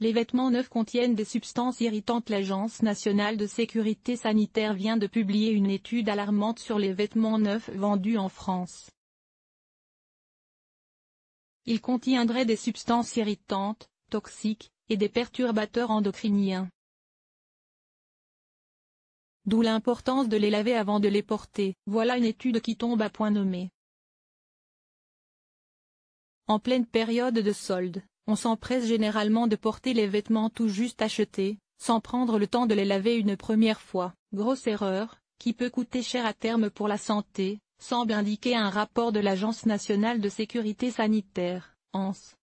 Les vêtements neufs contiennent des substances irritantes. L'Agence nationale de sécurité sanitaire vient de publier une étude alarmante sur les vêtements neufs vendus en France. Ils contiendraient des substances irritantes, toxiques, et des perturbateurs endocriniens. D'où l'importance de les laver avant de les porter. Voilà une étude qui tombe à point nommé. En pleine période de solde, on s'empresse généralement de porter les vêtements tout juste achetés, sans prendre le temps de les laver une première fois. Grosse erreur, qui peut coûter cher à terme pour la santé, semble indiquer un rapport de l'Agence nationale de sécurité sanitaire, ANS.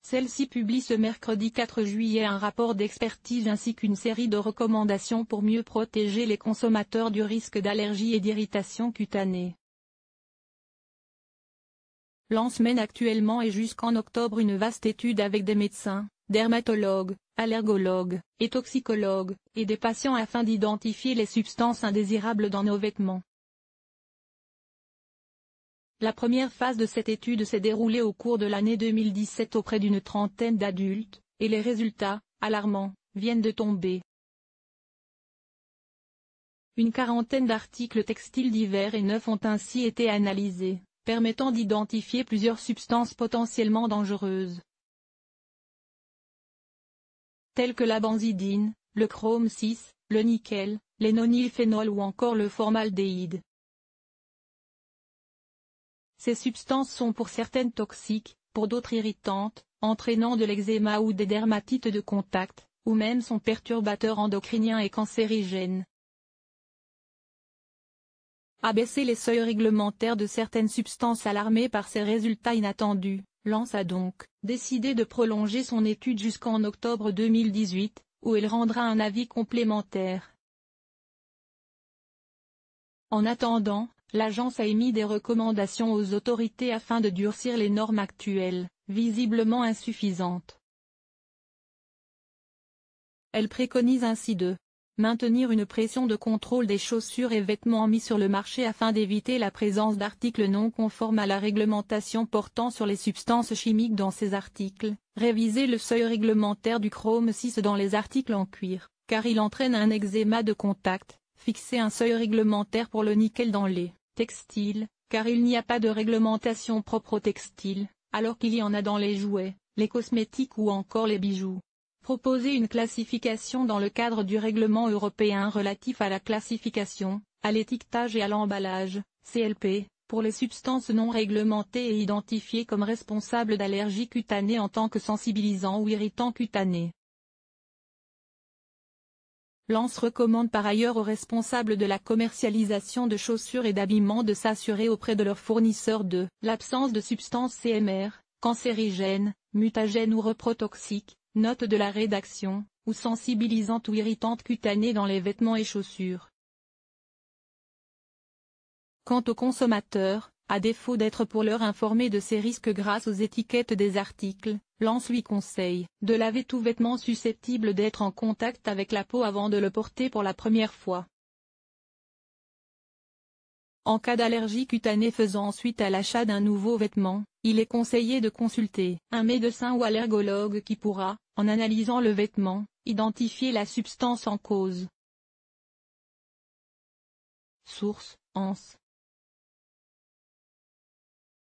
Celle-ci publie ce mercredi 4 juillet un rapport d'expertise ainsi qu'une série de recommandations pour mieux protéger les consommateurs du risque d'allergie et d'irritation cutanée. L'ANS mène actuellement et jusqu'en octobre une vaste étude avec des médecins, dermatologues, allergologues, et toxicologues, et des patients afin d'identifier les substances indésirables dans nos vêtements. La première phase de cette étude s'est déroulée au cours de l'année 2017 auprès d'une trentaine d'adultes, et les résultats, alarmants, viennent de tomber. Une quarantaine d'articles textiles divers et neufs ont ainsi été analysés, permettant d'identifier plusieurs substances potentiellement dangereuses, telles que la benzidine, le chrome 6, le nickel, les nonylphénols ou encore le formaldéhyde. Ces substances sont pour certaines toxiques, pour d'autres irritantes, entraînant de l'eczéma ou des dermatites de contact, ou même sont perturbateurs endocriniens et cancérigènes. Abaisser les seuils réglementaires de certaines substances. Alarmées par ces résultats inattendus, l'ANS a donc décidé de prolonger son étude jusqu'en octobre 2018, où elle rendra un avis complémentaire. En attendant, l'agence a émis des recommandations aux autorités afin de durcir les normes actuelles, visiblement insuffisantes. Elle préconise ainsi de maintenir une pression de contrôle des chaussures et vêtements mis sur le marché afin d'éviter la présence d'articles non conformes à la réglementation portant sur les substances chimiques dans ces articles, réviser le seuil réglementaire du chrome 6 dans les articles en cuir, car il entraîne un eczéma de contact, fixer un seuil réglementaire pour le nickel dans les textiles, car il n'y a pas de réglementation propre aux textiles, alors qu'il y en a dans les jouets, les cosmétiques ou encore les bijoux. Proposer une classification dans le cadre du règlement européen relatif à la classification, à l'étiquetage et à l'emballage, CLP, pour les substances non réglementées et identifiées comme responsables d'allergies cutanées en tant que sensibilisants ou irritants cutanés. L'ANS recommande par ailleurs aux responsables de la commercialisation de chaussures et d'habillement de s'assurer auprès de leurs fournisseurs de l'absence de substances CMR, cancérigènes, mutagènes ou reprotoxiques. Note de la rédaction, ou sensibilisantes ou irritantes cutanées dans les vêtements et chaussures. Quant aux consommateurs, à défaut d'être pour l'heure informés de ces risques grâce aux étiquettes des articles, l'ANS lui conseille de laver tout vêtement susceptible d'être en contact avec la peau avant de le porter pour la première fois. En cas d'allergie cutanée faisant suite à l'achat d'un nouveau vêtement, il est conseillé de consulter un médecin ou allergologue qui pourra, en analysant le vêtement, identifier la substance en cause. Source: ANS.